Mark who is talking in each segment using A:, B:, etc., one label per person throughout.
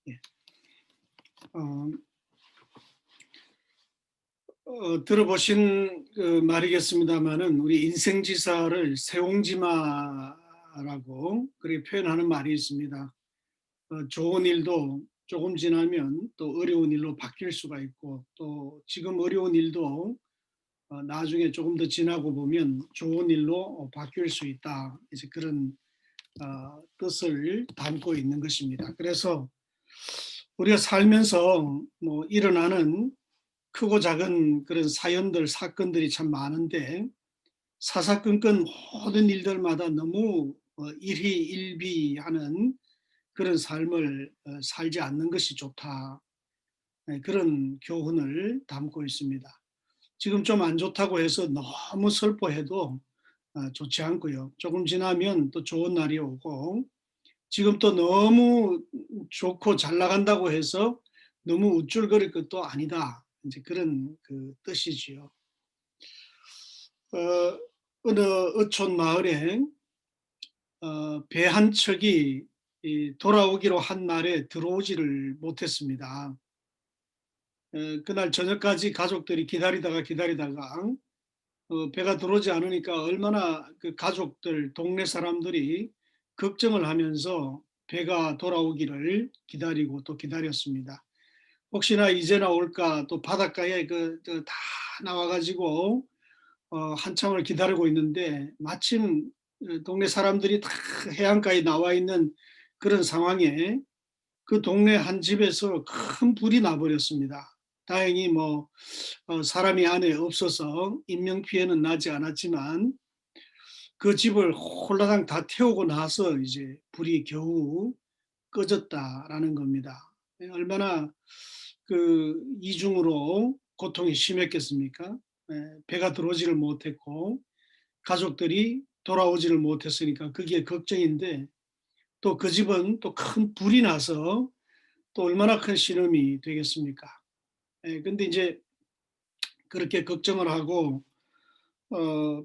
A: 예. 들어보신 그 말이겠습니다만은 우리 인생지사를 세옹지마라고 그렇게 표현하는 말이 있습니다. 좋은 일도 조금 지나면 또 어려운 일로 바뀔 수가 있고, 또 지금 어려운 일도 나중에 조금 더 지나고 보면 좋은 일로 바뀔 수 있다. 이제 그런 뜻을 담고 있는 것입니다. 그래서 우리가 살면서 뭐 일어나는 크고 작은 그런 사연들, 사건들이 참 많은데 사사건건 모든 일들마다 너무 일희일비하는 그런 삶을 살지 않는 것이 좋다. 그런 교훈을 담고 있습니다. 지금 좀 안 좋다고 해서 너무 슬퍼해도 좋지 않고요. 조금 지나면 또 좋은 날이 오고, 지금 또 너무 좋고 잘 나간다고 해서 너무 우쭐거릴 것도 아니다. 이제 그런 그 뜻이지요. 어, 어느 어촌 마을에 배 한 척이 돌아오기로 한 날에 들어오지를 못했습니다. 그날 저녁까지 가족들이 기다리다가 배가 들어오지 않으니까 얼마나 그 가족들, 동네 사람들이 걱정을 하면서 배가 돌아오기를 기다리고 또 기다렸습니다. 혹시나 이제나 올까, 또 바닷가에 다 나와가지고 한참을 기다리고 있는데 마침 동네 사람들이 다 해안가에 나와 있는 그런 상황에 그 동네 한 집에서 큰 불이 나버렸습니다. 다행히 뭐 사람이 안에 없어서 인명 피해는 나지 않았지만 그 집을 홀라당 다 태우고 나서 이제 불이 겨우 꺼졌다라는 겁니다. 얼마나 그 이중으로 고통이 심했겠습니까? 배가 들어오지를 못했고 가족들이 돌아오지를 못했으니까 그게 걱정인데, 또 그 집은 또 큰 불이 나서 또 얼마나 큰 신음이 되겠습니까? 근데 이제 그렇게 걱정을 하고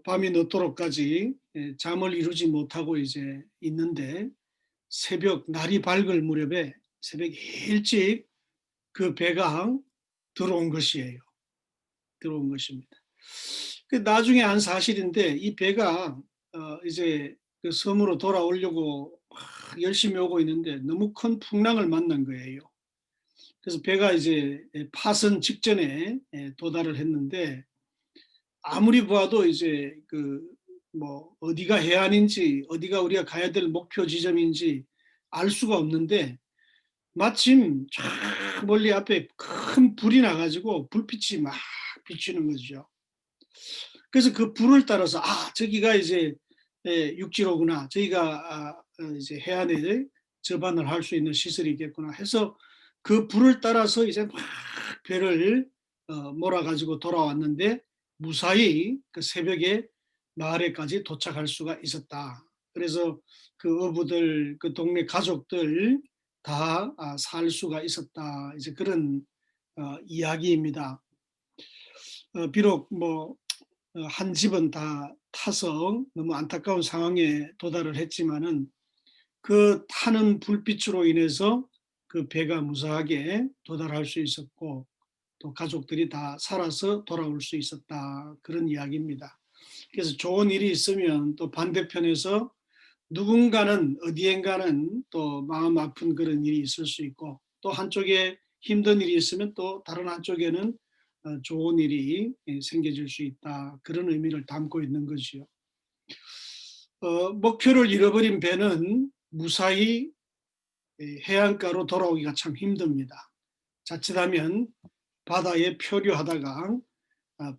A: 밤이 늦도록까지 잠을 이루지 못하고 이제 있는데, 새벽 날이 밝을 무렵에 새벽 일찍 그 배가 들어온 것이에요. 들어온 것입니다. 그 나중에 한 사실인데, 이 배가 이제 그 섬으로 돌아오려고 열심히 오고 있는데 너무 큰 풍랑을 만난 거예요. 그래서 배가 이제 파선 직전에 도달을 했는데, 아무리 봐도 이제 그 뭐 어디가 해안인지 어디가 우리가 가야 될 목표 지점인지 알 수가 없는데, 마침 저 멀리 앞에 큰 불이 나가지고 불빛이 막 비치는 거죠. 그래서 그 불을 따라서 저기가 이제 육지로구나, 저기가 이제 해안에 접안을 할 수 있는 시설이겠구나 해서 그 불을 따라서 이제 막 배를 몰아가지고 돌아왔는데 무사히 그 새벽에 마을에까지 도착할 수가 있었다. 그래서 그 어부들, 그 동네 가족들 다 살 수가 있었다. 이제 그런 이야기입니다. 비록 뭐 한 집은 다 타서 너무 안타까운 상황에 도달을 했지만은 그 타는 불빛으로 인해서 그 배가 무사하게 도달할 수 있었고, 또 가족들이 다 살아서 돌아올 수 있었다. 그런 이야기입니다. 그래서 좋은 일이 있으면 또 반대편에서 누군가는 어디엔가는 또 마음 아픈 그런 일이 있을 수 있고, 또 한쪽에 힘든 일이 있으면 또 다른 한쪽에는 좋은 일이 생겨질 수 있다. 그런 의미를 담고 있는 것이요. 목표를 잃어버린 배는 무사히 해안가로 돌아오기가 참 힘듭니다. 자칫하면 바다에漂流하다가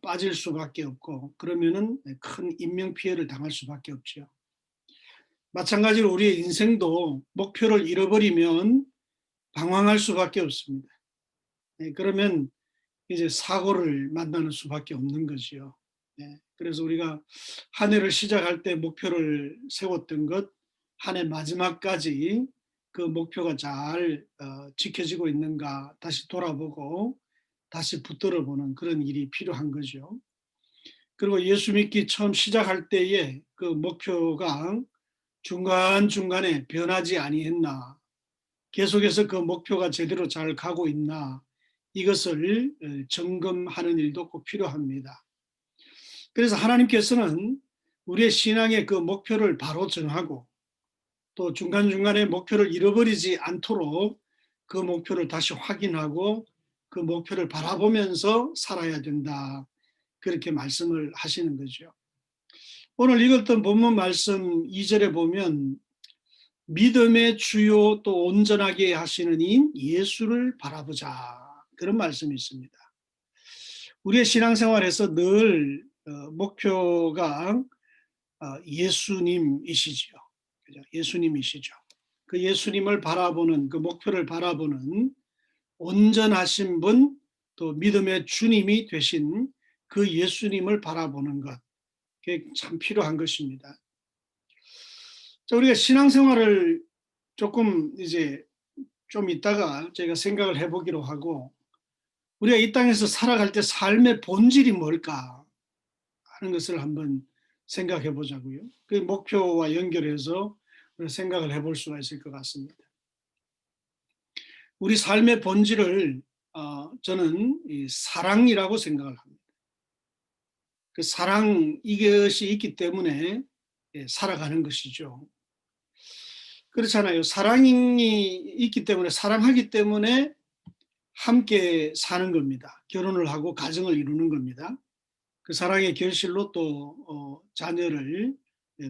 A: 빠질 수밖에 없고, 그러면은 큰 인명 피해를 당할 수밖에 없죠. 마찬가지로 우리의 인생도 목표를 잃어버리면 방황할 수밖에 없습니다. 그러면 이제 사고를 만나는 수밖에 없는 거지요. 그래서 우리가 한 해를 시작할 때 목표를 세웠던 것, 한 해 마지막까지 그 목표가 잘 지켜지고 있는가 다시 돌아보고 다시 붙들어 보는 그런 일이 필요한 거죠. 그리고 예수 믿기 처음 시작할 때에 그 목표가 중간중간에 변하지 아니했나. 계속해서 그 목표가 제대로 잘 가고 있나 이것을 점검하는 일도 꼭 필요합니다. 그래서 하나님께서는 우리의 신앙의 그 목표를 바로 정하고 또 중간중간에 목표를 잃어버리지 않도록 그 목표를 다시 확인하고 그 목표를 바라보면서 살아야 된다. 그렇게 말씀을 하시는 거죠. 오늘 읽었던 본문 말씀 2절에 보면 믿음의 주요 또 온전하게 하시는 이인 예수를 바라보자. 그런 말씀이 있습니다. 우리의 신앙생활에서 늘 목표가 예수님이시지요. 그죠? 예수님이시죠. 그 예수님을 바라보는 그 목표를 바라보는 온전하신 분, 또 믿음의 주님이 되신 그 예수님을 바라보는 것, 그게 참 필요한 것입니다. 자, 우리가 신앙생활을 조금 이제 좀 있다가 제가 생각을 해보기로 하고, 우리가 이 땅에서 살아갈 때 삶의 본질이 뭘까 하는 것을 한번 생각해 보자고요. 그 목표와 연결해서 생각을 해볼 수가 있을 것 같습니다. 우리 삶의 본질을 저는 이 사랑이라고 생각을 합니다. 그 사랑 이것이 있기 때문에 살아가는 것이죠. 그렇잖아요. 사랑이 있기 때문에 사랑하기 때문에 함께 사는 겁니다. 결혼을 하고 가정을 이루는 겁니다. 그 사랑의 결실로 또 자녀를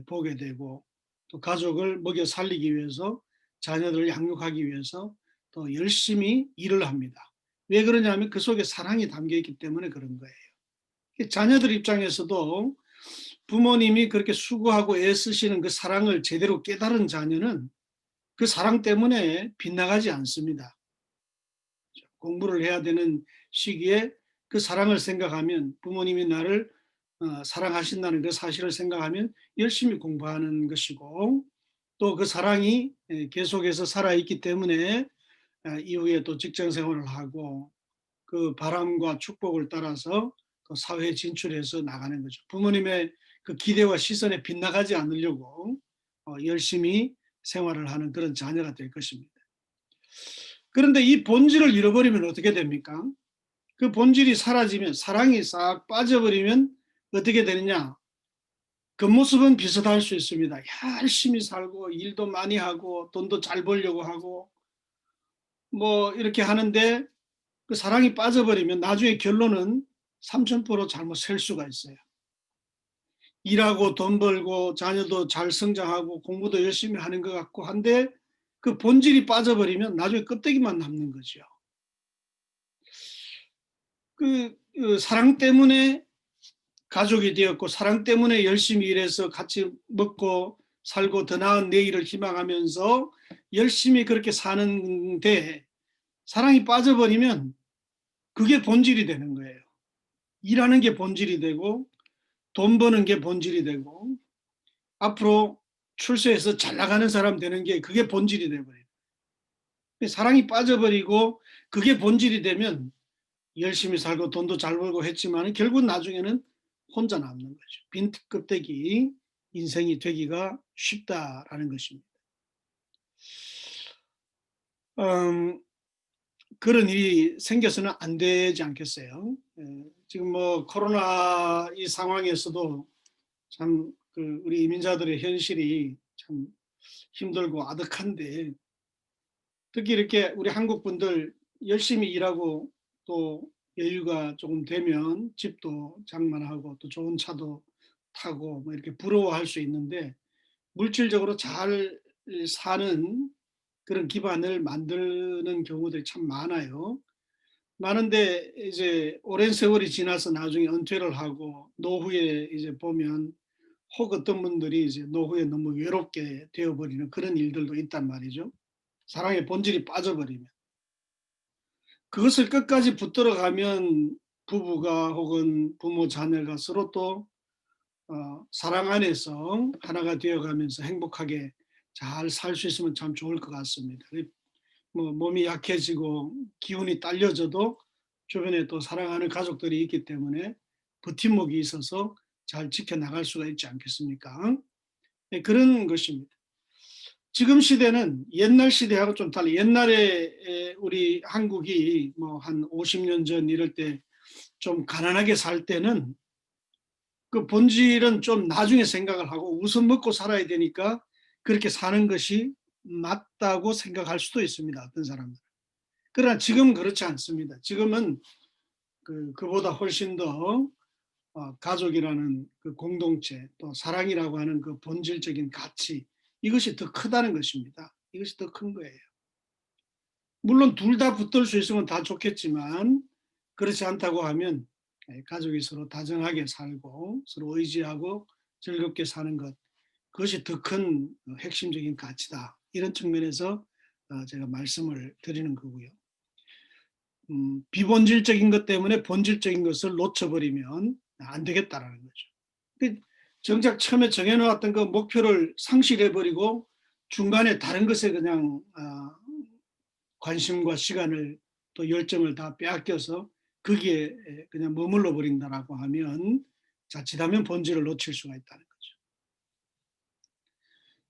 A: 보게 되고 또 가족을 먹여 살리기 위해서 자녀들을 양육하기 위해서 또 열심히 일을 합니다. 왜 그러냐면 그 속에 사랑이 담겨 있기 때문에 그런 거예요. 자녀들 입장에서도 부모님이 그렇게 수고하고 애쓰시는 그 사랑을 제대로 깨달은 자녀는 그 사랑 때문에 빗나가지 않습니다. 공부를 해야 되는 시기에 그 사랑을 생각하면 부모님이 나를 사랑하신다는 그 사실을 생각하면 열심히 공부하는 것이고 또 그 사랑이 계속해서 살아있기 때문에 이후에 또 직장 생활을 하고 그 바람과 축복을 따라서 또 사회에 진출해서 나가는 거죠. 부모님의 그 기대와 시선에 빗나가지 않으려고 열심히 생활을 하는 그런 자녀가 될 것입니다. 그런데 이 본질을 잃어버리면 어떻게 됩니까? 그 본질이 사라지면 사랑이 싹 빠져버리면 어떻게 되느냐? 겉모습은 비슷할 수 있습니다. 열심히 살고 일도 많이 하고 돈도 잘 벌려고 하고 뭐 이렇게 하는데 그 사랑이 빠져버리면 나중에 결론은 삼천포로 잘못 셀 수가 있어요. 일하고 돈 벌고 자녀도 잘 성장하고 공부도 열심히 하는 것 같고 한데 그 본질이 빠져버리면 나중에 껍데기만 남는 거죠. 그 사랑 때문에 가족이 되었고 사랑 때문에 열심히 일해서 같이 먹고 살고 더 나은 내일을 희망하면서 열심히 그렇게 사는데 사랑이 빠져버리면 그게 본질이 되는 거예요. 일하는 게 본질이 되고 돈 버는 게 본질이 되고 앞으로 출세해서 잘 나가는 사람 되는 게 그게 본질이 돼버려요. 사랑이 빠져버리고 그게 본질이 되면 열심히 살고 돈도 잘 벌고 했지만 결국 나중에는 혼자 남는 거죠. 빈 껍데기 인생이 되기가 쉽다라는 것입니다. 그런 일이 생겨서는 안 되지 않겠어요? 지금 뭐 코로나 이 상황에서도 참 그 우리 이민자들의 현실이 참 힘들고 아득한데 특히 이렇게 우리 한국 분들 열심히 일하고 또 여유가 조금 되면 집도 장만하고 또 좋은 차도 타고 뭐 이렇게 부러워할 수 있는데 물질적으로 잘 사는 그런 기반을 만드는 경우들이 참 많아요. 많은데 이제 오랜 세월이 지나서 나중에 은퇴를 하고 노후에 이제 보면 혹 어떤 분들이 이제 노후에 너무 외롭게 되어버리는 그런 일들도 있단 말이죠. 사랑의 본질이 빠져버리면. 그것을 끝까지 붙들어 가면 부부가 혹은 부모 자녀가 서로 또 사랑 안에서 하나가 되어 가면서 행복하게 잘 살 수 있으면 참 좋을 것 같습니다. 뭐 몸이 약해지고 기운이 딸려져도 주변에 또 사랑하는 가족들이 있기 때문에 버팀목이 있어서 잘 지켜나갈 수가 있지 않겠습니까? 네, 그런 것입니다. 지금 시대는 옛날 시대하고 좀 달리 옛날에 우리 한국이 뭐 한 50년 전 이럴 때 좀 가난하게 살 때는 그 본질은 좀 나중에 생각을 하고 우선 먹고 살아야 되니까 그렇게 사는 것이 맞다고 생각할 수도 있습니다. 어떤 사람은. 그러나 지금은 그렇지 않습니다. 지금은 그보다 훨씬 더 가족이라는 그 공동체 또 사랑이라고 하는 그 본질적인 가치 이것이 더 크다는 것입니다. 이것이 더 큰 거예요. 물론 둘 다 붙들 수 있으면 다 좋겠지만 그렇지 않다고 하면 가족이 서로 다정하게 살고 서로 의지하고 즐겁게 사는 것 그것이 더 큰 핵심적인 가치다. 이런 측면에서 제가 말씀을 드리는 거고요. 비본질적인 것 때문에 본질적인 것을 놓쳐버리면 안 되겠다라는 거죠. 그 정작 처음에 정해놓았던 그 목표를 상실해버리고 중간에 다른 것에 그냥 관심과 시간을 또 열정을 다 빼앗겨서 거기에 그냥 머물러 버린다라고 하면 자칫하면 본질을 놓칠 수가 있다는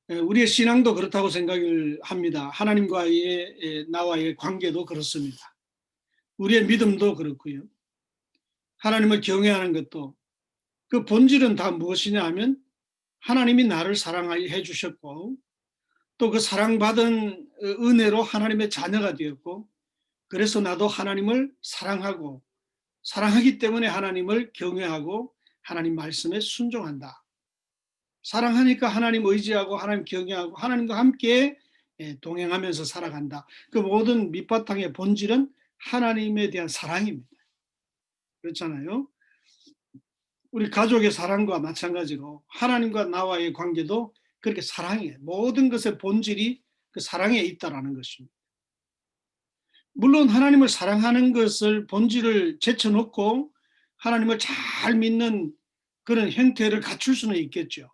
A: 거죠. 우리의 신앙도 그렇다고 생각을 합니다. 하나님과의 나와의 관계도 그렇습니다. 우리의 믿음도 그렇고요. 하나님을 경외하는 것도 그 본질은 다 무엇이냐 하면 하나님이 나를 사랑해 주셨고 또 그 사랑받은 은혜로 하나님의 자녀가 되었고 그래서 나도 하나님을 사랑하고 사랑하기 때문에 하나님을 경외하고 하나님 말씀에 순종한다. 사랑하니까 하나님 의지하고 하나님 경외하고 하나님과 함께 동행하면서 살아간다. 그 모든 밑바탕의 본질은 하나님에 대한 사랑입니다. 그렇잖아요. 우리 가족의 사랑과 마찬가지로 하나님과 나와의 관계도 그렇게 사랑이에요. 모든 것의 본질이 그 사랑에 있다라는 것입니다. 물론 하나님을 사랑하는 것을 본질을 제쳐놓고 하나님을 잘 믿는 그런 형태를 갖출 수는 있겠죠.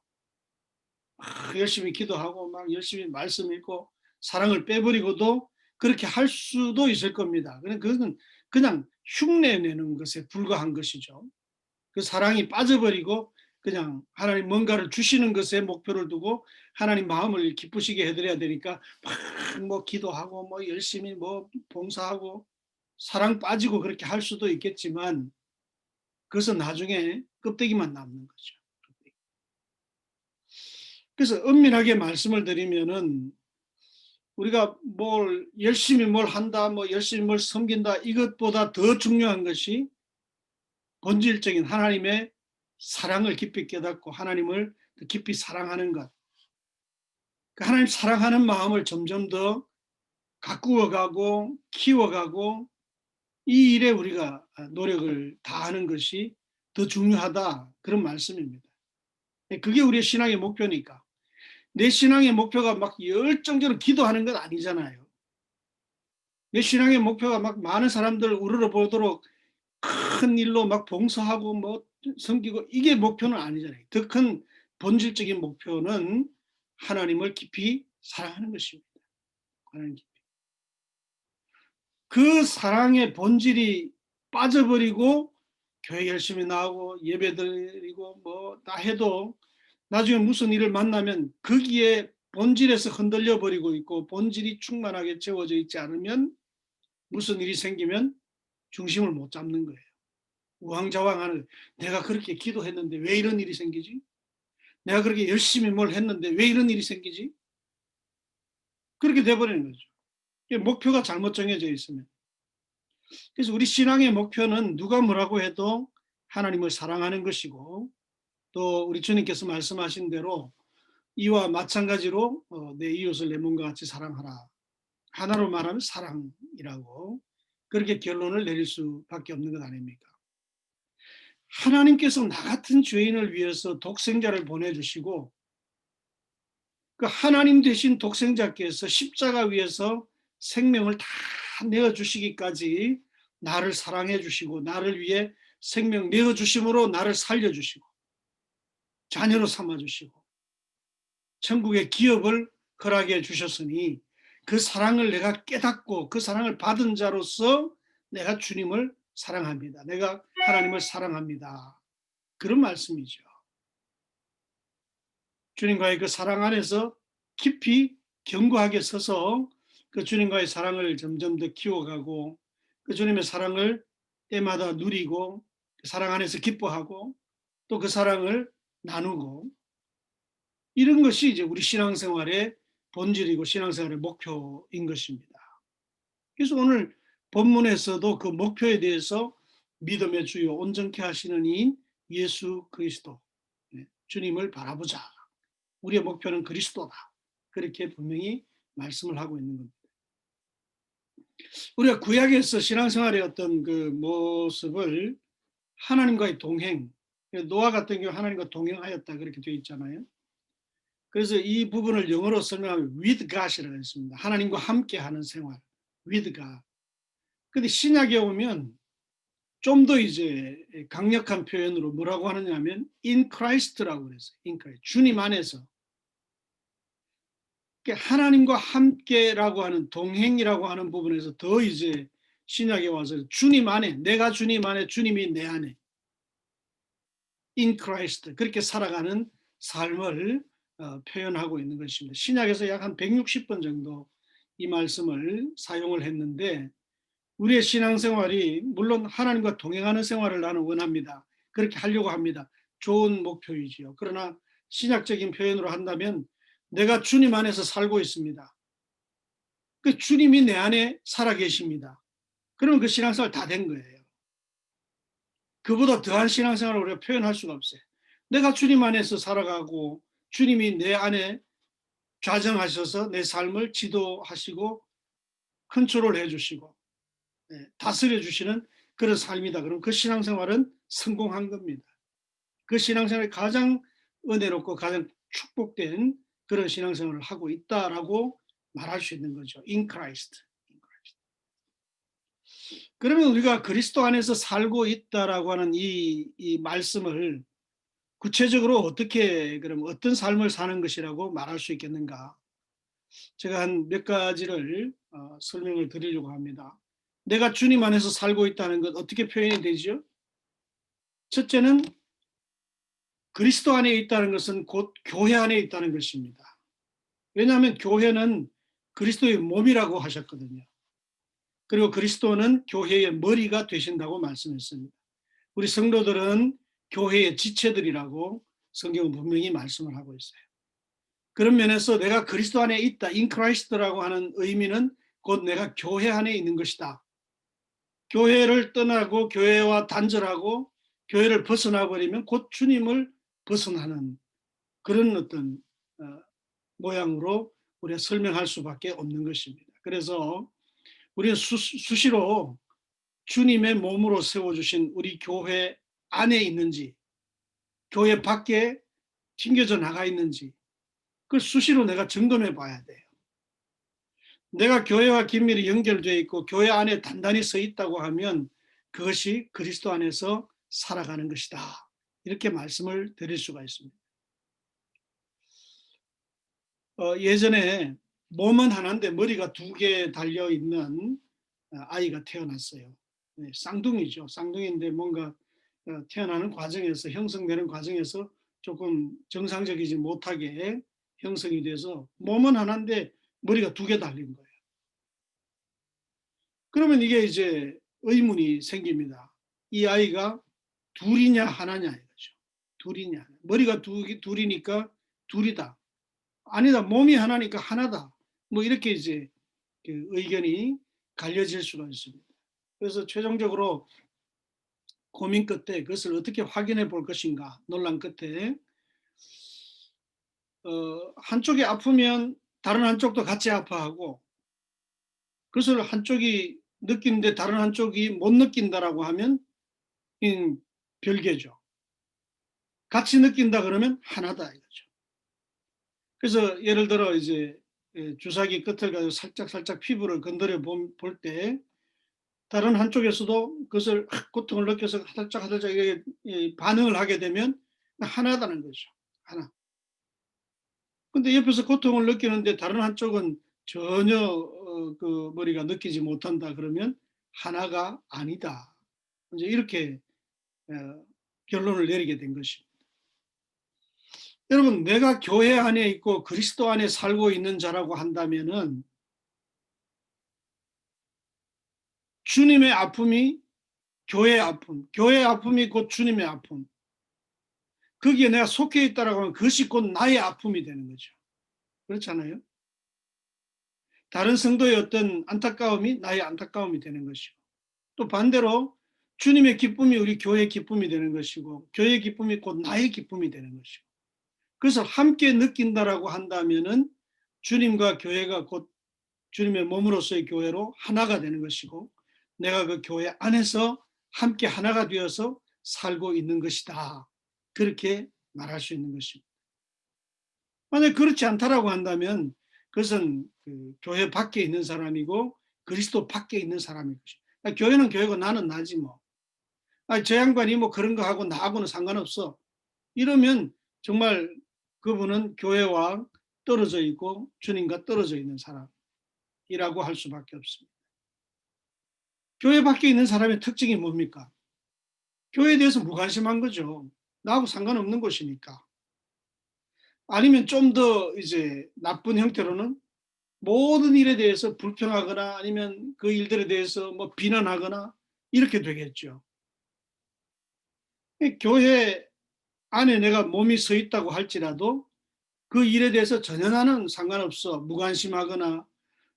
A: 열심히 기도하고 막 열심히 말씀 읽고 사랑을 빼버리고도 그렇게 할 수도 있을 겁니다. 그것은 그냥 흉내내는 것에 불과한 것이죠. 그 사랑이 빠져버리고 그냥 하나님 뭔가를 주시는 것에 목표를 두고 하나님 마음을 기쁘시게 해드려야 되니까 막 뭐 기도하고 뭐 열심히 뭐 봉사하고 사랑 빠지고 그렇게 할 수도 있겠지만 그것은 나중에 껍데기만 남는 거죠. 그래서 엄밀하게 말씀을 드리면은 우리가 뭘 열심히 뭘 한다, 뭐 열심히 뭘 섬긴다 이것보다 더 중요한 것이 본질적인 하나님의 사랑을 깊이 깨닫고 하나님을 깊이 사랑하는 것. 그 하나님 사랑하는 마음을 점점 더 가꾸어가고 키워가고 이 일에 우리가 노력을 다하는 것이 더 중요하다 그런 말씀입니다. 그게 우리의 신앙의 목표니까. 내 신앙의 목표가 막 열정적으로 기도하는 건 아니잖아요. 내 신앙의 목표가 막 많은 사람들 우러러보도록 큰 일로 막 봉사하고 뭐 섬기고 이게 목표는 아니잖아요. 더 큰 본질적인 목표는 하나님을 깊이 사랑하는 것입니다. 하나님 깊이. 그 사랑의 본질이 빠져버리고 교회 열심히 나오고 예배드리고 뭐 다 해도 나중에 무슨 일을 만나면 거기에 본질에서 흔들려 버리고 있고 본질이 충만하게 채워져 있지 않으면 무슨 일이 생기면 중심을 못 잡는 거예요. 우왕좌왕하는 내가 그렇게 기도했는데 왜 이런 일이 생기지? 내가 그렇게 열심히 뭘 했는데 왜 이런 일이 생기지? 그렇게 돼버리는 거죠. 목표가 잘못 정해져 있으면. 그래서 우리 신앙의 목표는 누가 뭐라고 해도 하나님을 사랑하는 것이고 또 우리 주님께서 말씀하신 대로 이와 마찬가지로 내 이웃을 내 몸과 같이 사랑하라. 하나로 말하면 사랑이라고 그렇게 결론을 내릴 수밖에 없는 것 아닙니까? 하나님께서 나 같은 죄인을 위해서 독생자를 보내주시고 그 하나님 되신 독생자께서 십자가 위에서 생명을 다 내어주시기까지 나를 사랑해 주시고 나를 위해 생명 내어주심으로 나를 살려주시고 자녀로 삼아주시고 천국의 기업을 허락해 주셨으니 그 사랑을 내가 깨닫고 그 사랑을 받은 자로서 내가 주님을 사랑합니다. 내가 하나님을 사랑합니다. 그런 말씀이죠. 주님과의 그 사랑 안에서 깊이 견고하게 서서 그 주님과의 사랑을 점점 더 키워가고 그 주님의 사랑을 때마다 누리고 그 사랑 안에서 기뻐하고 또 그 사랑을 나누고 이런 것이 이제 우리 신앙생활의 본질이고 신앙생활의 목표인 것입니다. 그래서 오늘 본문에서도 그 목표에 대해서 믿음의 주요 온전케 하시는 이인 예수 그리스도 주님을 바라보자. 우리의 목표는 그리스도다. 그렇게 분명히 말씀을 하고 있는 겁니다. 우리가 구약에서 신앙생활의 어떤 그 모습을 하나님과의 동행, 노아 같은 경우 하나님과 동행하였다 그렇게 되어 있잖아요. 그래서 이 부분을 영어로 설명하면 with God이라고 했습니다. 하나님과 함께하는 생활, with God. 근데 신약에 오면 좀 더 이제 강력한 표현으로 뭐라고 하느냐면 in Christ라고 그랬어요. in Christ. 주님 안에서. 하나님과 함께라고 하는 동행이라고 하는 부분에서 더 이제 신약에 와서 주님 안에, 내가 주님 안에, 주님이 내 안에 in Christ 그렇게 살아가는 삶을 표현하고 있는 것입니다. 신약에서 약 한 160번 정도 이 말씀을 사용을 했는데 우리의 신앙생활이 물론 하나님과 동행하는 생활을 나는 원합니다. 그렇게 하려고 합니다. 좋은 목표이지요. 그러나 신약적인 표현으로 한다면 내가 주님 안에서 살고 있습니다. 그 주님이 내 안에 살아 계십니다. 그러면 그 신앙생활 다 된 거예요. 그보다 더한 신앙생활을 우리가 표현할 수가 없어요. 내가 주님 안에서 살아가고 주님이 내 안에 좌정하셔서 내 삶을 지도하시고 컨트롤 해주시고 다스려 주시는 그런 삶이다. 그럼 그 신앙생활은 성공한 겁니다. 그 신앙생활이 가장 은혜롭고 가장 축복된 그런 신앙생활을 하고 있다라고 말할 수 있는 거죠. In Christ. 그러면 우리가 그리스도 안에서 살고 있다라고 하는 이 말씀을 구체적으로 어떻게 그럼 어떤 삶을 사는 것이라고 말할 수 있겠는가? 제가 한 몇 가지를 설명을 드리려고 합니다. 내가 주님 안에서 살고 있다는 것 어떻게 표현이 되죠? 첫째는 그리스도 안에 있다는 것은 곧 교회 안에 있다는 것입니다. 왜냐하면 교회는 그리스도의 몸이라고 하셨거든요. 그리고 그리스도는 교회의 머리가 되신다고 말씀했습니다. 우리 성도들은 교회의 지체들이라고 성경은 분명히 말씀을 하고 있어요. 그런 면에서 내가 그리스도 안에 있다, in Christ라고 하는 의미는 곧 내가 교회 안에 있는 것이다. 교회를 떠나고 교회와 단절하고 교회를 벗어나 버리면 곧 주님을 벗어나는 그런 어떤 모양으로 우리가 설명할 수밖에 없는 것입니다. 그래서 우리는 수시로 주님의 몸으로 세워주신 우리 교회 안에 있는지 교회 밖에 튕겨져 나가 있는지 그걸 수시로 내가 점검해 봐야 돼요. 내가 교회와 긴밀히 연결되어 있고 교회 안에 단단히 서 있다고 하면 그것이 그리스도 안에서 살아가는 것이다. 이렇게 말씀을 드릴 수가 있습니다. 예전에 몸은 하나인데 머리가 두 개 달려있는 아이가 태어났어요. 네, 쌍둥이죠. 쌍둥이인데 뭔가 태어나는 과정에서 형성되는 과정에서 조금 정상적이지 못하게 형성이 돼서 몸은 하나인데 머리가 두 개 달린 거예요. 그러면 이게 이제 의문이 생깁니다. 이 아이가 둘이냐 하나냐 이거죠. 둘이냐. 머리가 둘이니까 둘이다. 아니다. 몸이 하나니까 하나다. 뭐 이렇게 이제 그 의견이 갈려질 수가 있습니다. 그래서 최종적으로 고민 끝에 그것을 어떻게 확인해 볼 것인가 논란 끝에 한쪽이 아프면 다른 한쪽도 같이 아파하고 그것을 한쪽이 느끼는데 다른 한쪽이 못 느낀다라고 하면 별개죠. 같이 느낀다 그러면 하나다 이거죠. 그래서 예를 들어 이제 주사기 끝을 가지고 살짝 피부를 건드려 볼 때 다른 한쪽에서도 그것을 고통을 느껴서 하들짝 반응을 하게 되면 하나다는 거죠. 하나. 근데 옆에서 고통을 느끼는데 다른 한쪽은 전혀 그 머리가 느끼지 못한다 그러면 하나가 아니다. 이제 이렇게 결론을 내리게 된 것입니다. 여러분, 내가 교회 안에 있고 그리스도 안에 살고 있는 자라고 한다면은 주님의 아픔이 교회의 아픔, 교회의 아픔이 곧 주님의 아픔, 거기에 내가 속해 있다라고 하면 그것이 곧 나의 아픔이 되는 거죠. 그렇잖아요. 다른 성도의 어떤 안타까움이 나의 안타까움이 되는 것이고, 또 반대로 주님의 기쁨이 우리 교회의 기쁨이 되는 것이고, 교회의 기쁨이 곧 나의 기쁨이 되는 것이고, 그래서 함께 느낀다라고 한다면은 주님과 교회가 곧 주님의 몸으로서의 교회로 하나가 되는 것이고, 내가 그 교회 안에서 함께 하나가 되어서 살고 있는 것이다. 그렇게 말할 수 있는 것입니다. 만약 그렇지 않다라고 한다면 그것은 그 교회 밖에 있는 사람이고 그리스도 밖에 있는 사람인 것입니다. 교회는 교회고 나는 나지 뭐. 저 양반이 뭐 그런 거 하고 나하고는 상관없어. 이러면 정말 그분은 교회와 떨어져 있고 주님과 떨어져 있는 사람이라고 할 수밖에 없습니다. 교회 밖에 있는 사람의 특징이 뭡니까? 교회에 대해서 무관심한 거죠. 나하고 상관없는 것이니까. 아니면 좀 더 이제 나쁜 형태로는 모든 일에 대해서 불평하거나 아니면 그 일들에 대해서 뭐 비난하거나 이렇게 되겠죠. 교회 안에 내가 몸이 서 있다고 할지라도 그 일에 대해서 전혀 나는 상관없어. 무관심하거나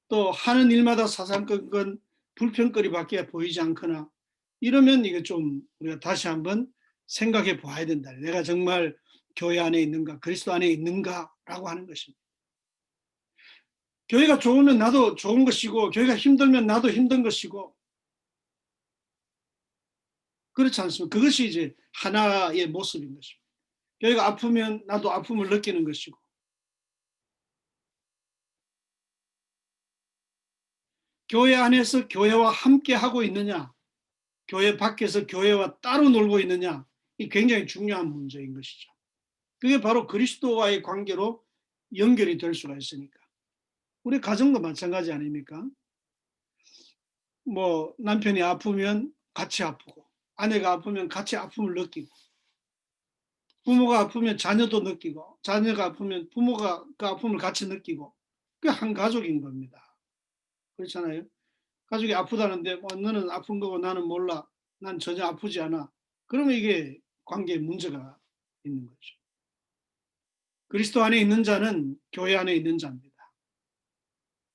A: 또 하는 일마다 사사건건 불평거리밖에 보이지 않거나 이러면 이게 좀 우리가 다시 한번 생각해 봐야 된다. 내가 정말 교회 안에 있는가, 그리스도 안에 있는가라고 하는 것입니다. 교회가 좋으면 나도 좋은 것이고, 교회가 힘들면 나도 힘든 것이고, 그렇지 않습니까? 그것이 이제 하나의 모습인 것입니다. 교회가 아프면 나도 아픔을 느끼는 것이고, 교회 안에서 교회와 함께 하고 있느냐, 교회 밖에서 교회와 따로 놀고 있느냐, 이 굉장히 중요한 문제인 것이죠. 그게 바로 그리스도와의 관계로 연결이 될 수가 있으니까. 우리 가정도 마찬가지 아닙니까? 뭐 남편이 아프면 같이 아프고, 아내가 아프면 같이 아픔을 느끼고, 부모가 아프면 자녀도 느끼고, 자녀가 아프면 부모가 그 아픔을 같이 느끼고, 그게 한 가족인 겁니다. 그렇잖아요. 가족이 아프다는데 뭐 너는 아픈 거고 나는 몰라. 난 전혀 아프지 않아. 그러면 이게 관계에 문제가 있는 거죠. 그리스도 안에 있는 자는 교회 안에 있는 자입니다.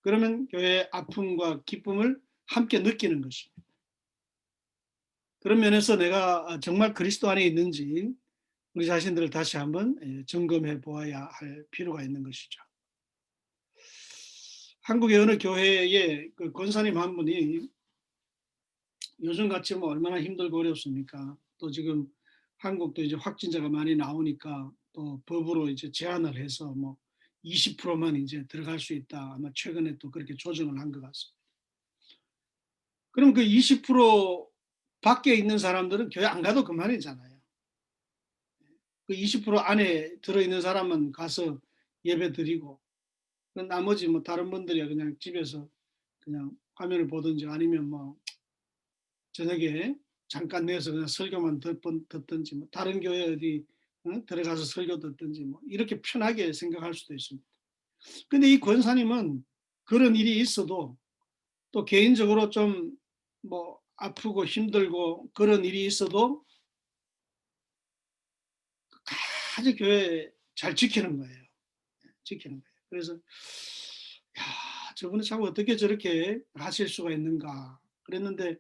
A: 그러면 교회의 아픔과 기쁨을 함께 느끼는 것입니다. 그런 면에서 내가 정말 그리스도 안에 있는지 우리 자신들을 다시 한번 점검해 보아야 할 필요가 있는 것이죠. 한국의 어느 교회에 그 권사님 한 분이 요즘 같이 뭐 얼마나 힘들고 어렵습니까? 또 지금 한국도 이제 확진자가 많이 나오니까 또 법으로 이제 제한을 해서 뭐 20%만 이제 들어갈 수 있다. 아마 최근에 또 그렇게 조정을 한 것 같습니다. 그럼 그 20% 밖에 있는 사람들은 교회 안 가도 그만이잖아요. 그 20% 안에 들어있는 사람은 가서 예배 드리고, 그 나머지 뭐 다른 분들이 그냥 집에서 그냥 화면을 보든지 아니면 뭐 저녁에 잠깐 내서 그냥 설교만 듣든지 뭐 다른 교회 어디 들어가서 설교 듣든지 뭐 이렇게 편하게 생각할 수도 있습니다. 근데 이 권사님은 그런 일이 있어도 또 개인적으로 좀 뭐 아프고 힘들고 그런 일이 있어도 아주 교회 잘 지키는 거예요. 지키는 거예요. 그래서 야, 저분은 참 어떻게 저렇게 하실 수가 있는가 그랬는데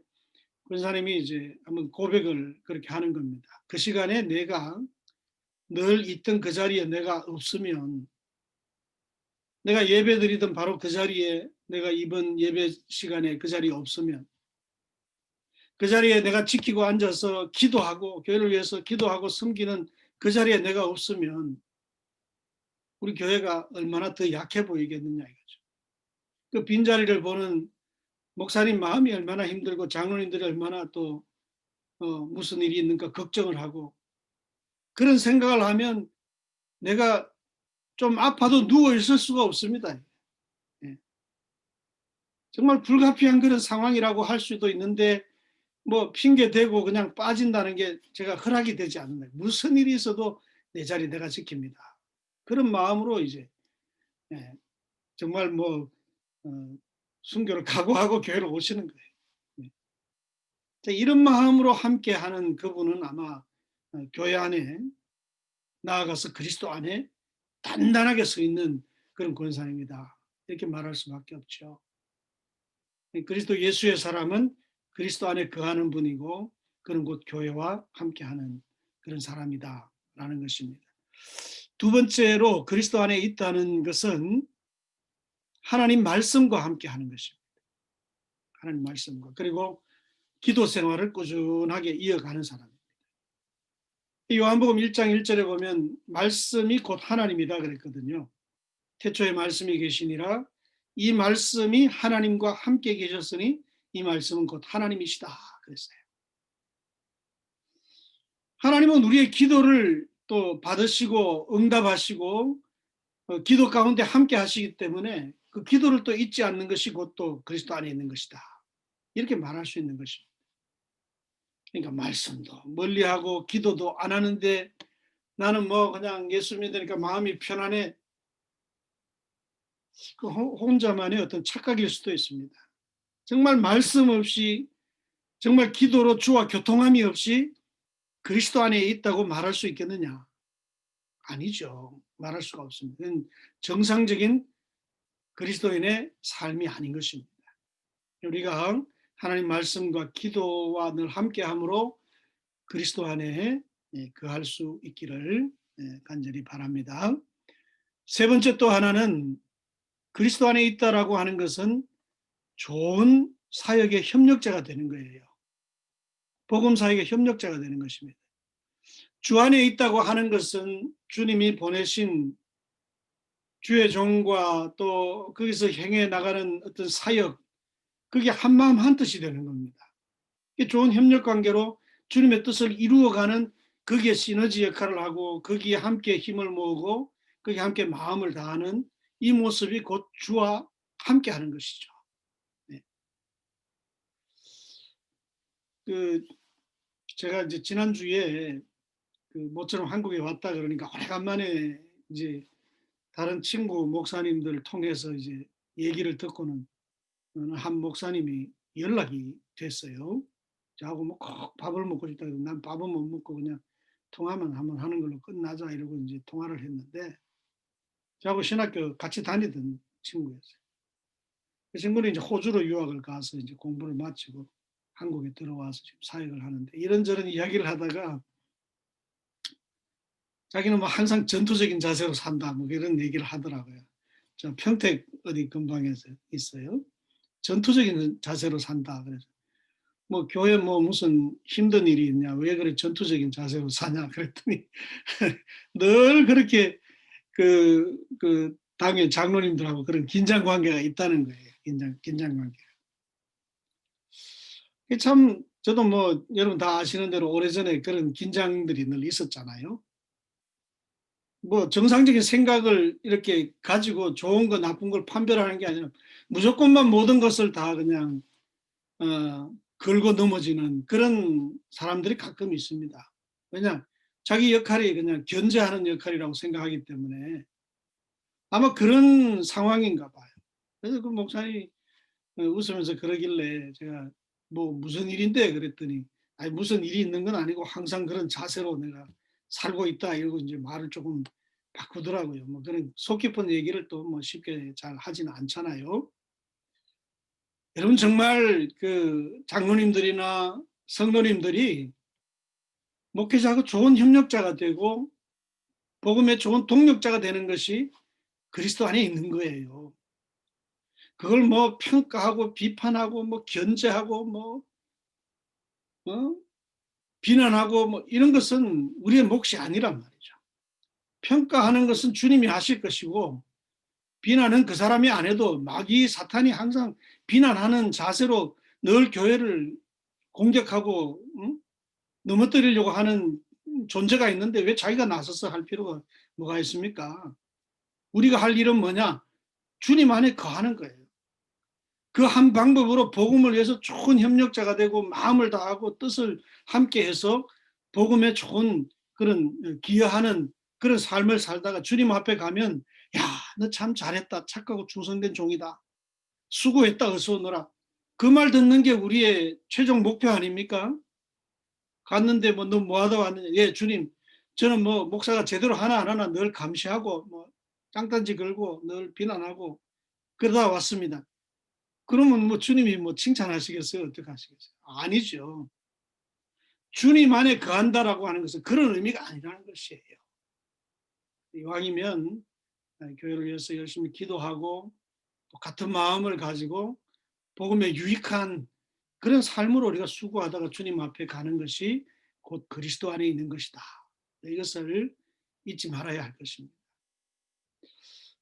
A: 권사님이 이제 한번 고백을 그렇게 하는 겁니다. 그 시간에 내가 늘 있던 그 자리에 내가 없으면, 내가 예배 드리던 바로 그 자리에 내가 이번 예배 시간에 그 자리에 없으면, 그 자리에 내가 지키고 앉아서 기도하고 교회를 위해서 기도하고 섬기는 그 자리에 내가 없으면 우리 교회가 얼마나 더 약해 보이겠느냐 이거죠. 그 빈자리를 보는 목사님 마음이 얼마나 힘들고 장로님들이 얼마나 또 무슨 일이 있는가 걱정을 하고, 그런 생각을 하면 내가 좀 아파도 누워 있을 수가 없습니다. 예. 정말 불가피한 그런 상황이라고 할 수도 있는데 뭐 핑계 대고 그냥 빠진다는 게 제가 허락이 되지 않는다. 무슨 일이 있어도 내 자리 내가 지킵니다. 그런 마음으로 이제 예, 정말 뭐 어, 순교를 각오하고 교회를 오시는 거예요. 예. 자, 이런 마음으로 함께하는 그분은 아마 교회 안에 나아가서 그리스도 안에 단단하게 서 있는 그런 권사입니다. 이렇게 말할 수밖에 없죠. 그리스도 예수의 사람은 그리스도 안에 거하는 분이고 그는 곧 교회와 함께하는 그런 사람이다라는 것입니다. 두 번째로 그리스도 안에 있다는 것은 하나님 말씀과 함께하는 것입니다. 하나님 말씀과 그리고 기도 생활을 꾸준하게 이어가는 사람입니다. 요한복음 1장 1절에 보면 말씀이 곧 하나님이다 그랬거든요. 태초에 말씀이 계시니라 이 말씀이 하나님과 함께 계셨으니 이 말씀은 곧 하나님이시다 그랬어요. 하나님은 우리의 기도를 또 받으시고 응답하시고 기도 가운데 함께 하시기 때문에 그 기도를 또 잊지 않는 것이 곧 또 그리스도 안에 있는 것이다. 이렇게 말할 수 있는 것입니다. 그러니까 말씀도 멀리하고 기도도 안 하는데 나는 뭐 그냥 예수 믿으니까 마음이 편안해. 그 혼자만의 어떤 착각일 수도 있습니다. 정말 말씀 없이 정말 기도로 주와 교통함이 없이 그리스도 안에 있다고 말할 수 있겠느냐? 아니죠. 말할 수가 없습니다. 그건 정상적인 그리스도인의 삶이 아닌 것입니다. 우리가 하나님 말씀과 기도와 늘 함께함으로 그리스도 안에 거할 수 있기를 간절히 바랍니다. 세 번째 또 하나는 그리스도 안에 있다라고 하는 것은 좋은 사역의 협력자가 되는 거예요. 복음 사역의 협력자가 되는 것입니다. 주 안에 있다고 하는 것은 주님이 보내신 주의 종과 또 거기서 행해 나가는 어떤 사역, 그게 한마음 한뜻이 되는 겁니다. 좋은 협력 관계로 주님의 뜻을 이루어가는 거기에 시너지 역할을 하고 거기에 함께 힘을 모으고 거기에 함께 마음을 다하는 이 모습이 곧 주와 함께 하는 것이죠. 네. 제가 이제 지난주에 모처럼 한국에 왔다 그러니까 오래간만에 이제 다른 친구 목사님들 통해서 이제 얘기를 듣고는 어느 한 목사님이 연락이 됐어요. 저하고 뭐 꼭 밥을 먹고 싶다. 난 밥은 못 먹고 그냥 통화만 한번 하는 걸로 끝나자 이러고 이제 통화를 했는데 저하고 신학교 같이 다니던 친구였어요. 그 친구는 이제 호주로 유학을 가서 이제 공부를 마치고 한국에 들어와서 지금 사역을 하는데 이런저런 이야기를 하다가 자기는 뭐 항상 전투적인 자세로 산다 뭐 이런 얘기를 하더라고요. 저 평택 어디 근방에서 있어요. 전투적인 자세로 산다. 그래서 뭐 교회 뭐 무슨 힘든 일이 있냐 왜 그래 전투적인 자세로 사냐 그랬더니 늘 그렇게 그 당의 장로님들하고 그런 긴장 관계가 있다는 거예요. 긴장 관계. 참 저도 뭐 여러분 다 아시는 대로 오래전에 그런 긴장들이 늘 있었잖아요. 뭐 정상적인 생각을 이렇게 가지고 좋은 거 나쁜 걸 판별하는 게 아니라 무조건만 모든 것을 다 그냥 걸고 넘어지는 그런 사람들이 가끔 있습니다. 왜냐 자기 역할이 그냥 견제하는 역할이라고 생각하기 때문에 아마 그런 상황인가 봐요. 그래서 그 목사님이 웃으면서 그러길래 제가 뭐 무슨 일인데 그랬더니 아니 무슨 일이 있는 건 아니고 항상 그런 자세로 내가 살고 있다 이러고 이제 말을 조금 바꾸더라고요. 뭐 그런 속 깊은 얘기를 또 뭐 쉽게 잘 하지는 않잖아요. 여러분 정말 그 장로님들이나 성도님들이 목회자하고 좋은 협력자가 되고 복음의 좋은 동력자가 되는 것이 그리스도 안에 있는 거예요. 그걸 뭐 평가하고 비판하고 뭐 견제하고 뭐 비난하고 뭐 이런 것은 우리의 몫이 아니란 말이죠. 평가하는 것은 주님이 하실 것이고 비난은 그 사람이 안 해도 마귀 사탄이 항상 비난하는 자세로 늘 교회를 공격하고 넘어뜨리려고 하는 존재가 있는데 왜 자기가 나서서 할 필요가 뭐가 있습니까? 우리가 할 일은 뭐냐? 주님 안에 거하는 거예요. 그 한 방법으로 복음을 위해서 좋은 협력자가 되고 마음을 다하고 뜻을 함께해서 복음에 좋은 그런 기여하는 그런 삶을 살다가 주님 앞에 가면 야, 너 참 잘했다. 착하고 충성된 종이다. 수고했다. 어서 오너라. 그 말 듣는 게 우리의 최종 목표 아닙니까? 갔는데 뭐 너 뭐 하다 왔느냐. 예, 주님. 저는 뭐 목사가 제대로 하나 안 하나 늘 감시하고 뭐 짱딴지 걸고 늘 비난하고 그러다 왔습니다. 그러면 뭐 주님이 뭐 칭찬하시겠어요? 어떻게 하시겠어요? 아니죠. 주님 안에 거한다라고 하는 것은 그런 의미가 아니라는 것이에요. 이왕이면 교회를 위해서 열심히 기도하고 또 같은 마음을 가지고 복음에 유익한 그런 삶으로 우리가 수고하다가 주님 앞에 가는 것이 곧 그리스도 안에 있는 것이다. 이것을 잊지 말아야 할 것입니다.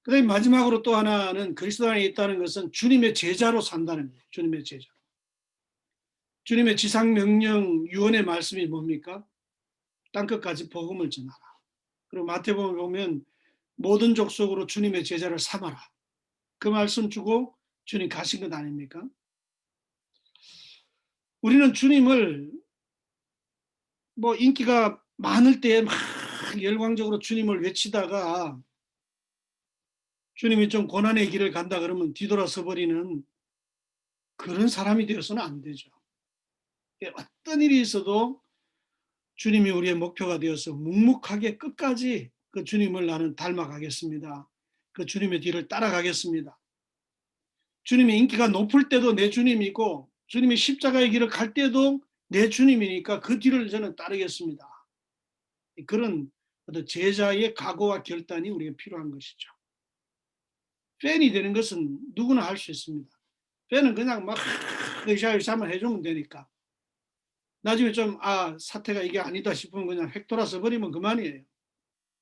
A: 그다음에 마지막으로 또 하나는 그리스도 안에 있다는 것은 주님의 제자로 산다는 거예요. 주님의 제자. 주님의 지상 명령 유언의 말씀이 뭡니까? 땅끝까지 복음을 전하라. 그리고 마태복음을 보면 모든 족속으로 주님의 제자를 삼아라. 그 말씀 주고 주님 가신 것 아닙니까? 우리는 주님을 뭐 인기가 많을 때 막 열광적으로 주님을 외치다가 주님이 좀 고난의 길을 간다 그러면 뒤돌아서 버리는 그런 사람이 되어서는 안 되죠. 어떤 일이 있어도 주님이 우리의 목표가 되어서 묵묵하게 끝까지 그 주님을 나는 닮아가겠습니다. 그 주님의 뒤를 따라가겠습니다. 주님의 인기가 높을 때도 내 주님이고 주님이 십자가의 길을 갈 때도 내 주님이니까 그 뒤를 저는 따르겠습니다. 그런 어떤 제자의 각오와 결단이 우리가 필요한 것이죠. 팬이 되는 것은 누구나 할 수 있습니다. 팬은 그냥 막 으쌰으쌰만 해주면 되니까. 나중에 좀 사태가 이게 아니다 싶으면 그냥 획 돌아서 버리면 그만이에요.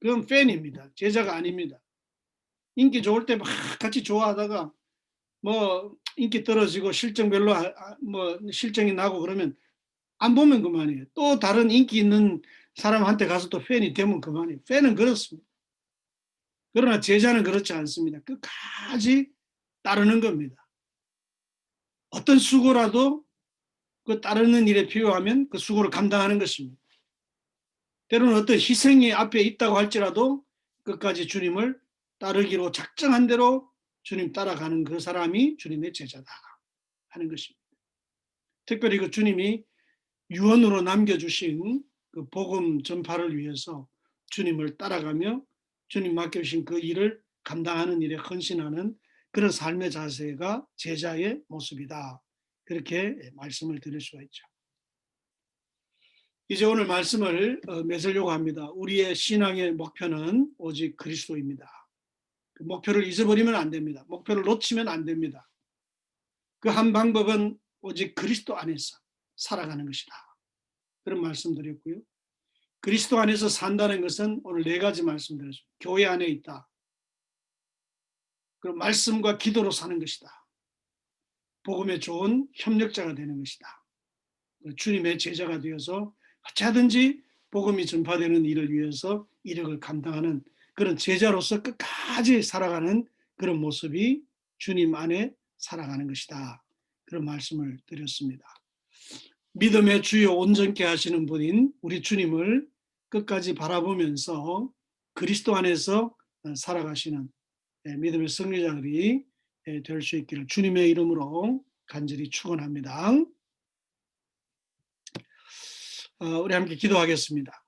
A: 그건 팬입니다. 제자가 아닙니다. 인기 좋을 때 막 같이 좋아하다가 뭐 인기 떨어지고 실정 별로 뭐 실정이 나고 그러면 안 보면 그만이에요. 또 다른 인기 있는 사람한테 가서 또 팬이 되면 그만이에요. 팬은 그렇습니다. 그러나 제자는 그렇지 않습니다. 끝까지 따르는 겁니다. 어떤 수고라도 그 따르는 일에 필요하면 그 수고를 감당하는 것입니다. 때로는 어떤 희생이 앞에 있다고 할지라도 끝까지 주님을 따르기로 작정한 대로 주님 따라가는 그 사람이 주님의 제자다 하는 것입니다. 특별히 그 주님이 유언으로 남겨주신 그 복음 전파를 위해서 주님을 따라가며 주님 맡겨주신 그 일을 감당하는 일에 헌신하는 그런 삶의 자세가 제자의 모습이다. 그렇게 말씀을 드릴 수가 있죠. 이제 오늘 말씀을 맺으려고 합니다. 우리의 신앙의 목표는 오직 그리스도입니다. 그 목표를 잊어버리면 안 됩니다. 목표를 놓치면 안 됩니다. 그 한 방법은 오직 그리스도 안에서 살아가는 것이다. 그런 말씀드렸고요. 그리스도 안에서 산다는 것은 오늘 네 가지 말씀드렸습니다. 교회 안에 있다. 그리고 말씀과 기도로 사는 것이다. 복음에 좋은 협력자가 되는 것이다. 주님의 제자가 되어서 어찌하든지 복음이 전파되는 일을 위해서 이력을 감당하는 그런 제자로서 끝까지 살아가는 그런 모습이 주님 안에 살아가는 것이다. 그런 말씀을 드렸습니다. 믿음의 주요 온전케 하시는 분인 우리 주님을 끝까지 바라보면서 그리스도 안에서 살아가시는 믿음의 승리자들이 될 수 있기를 주님의 이름으로 간절히 축원합니다. 우리 함께 기도하겠습니다.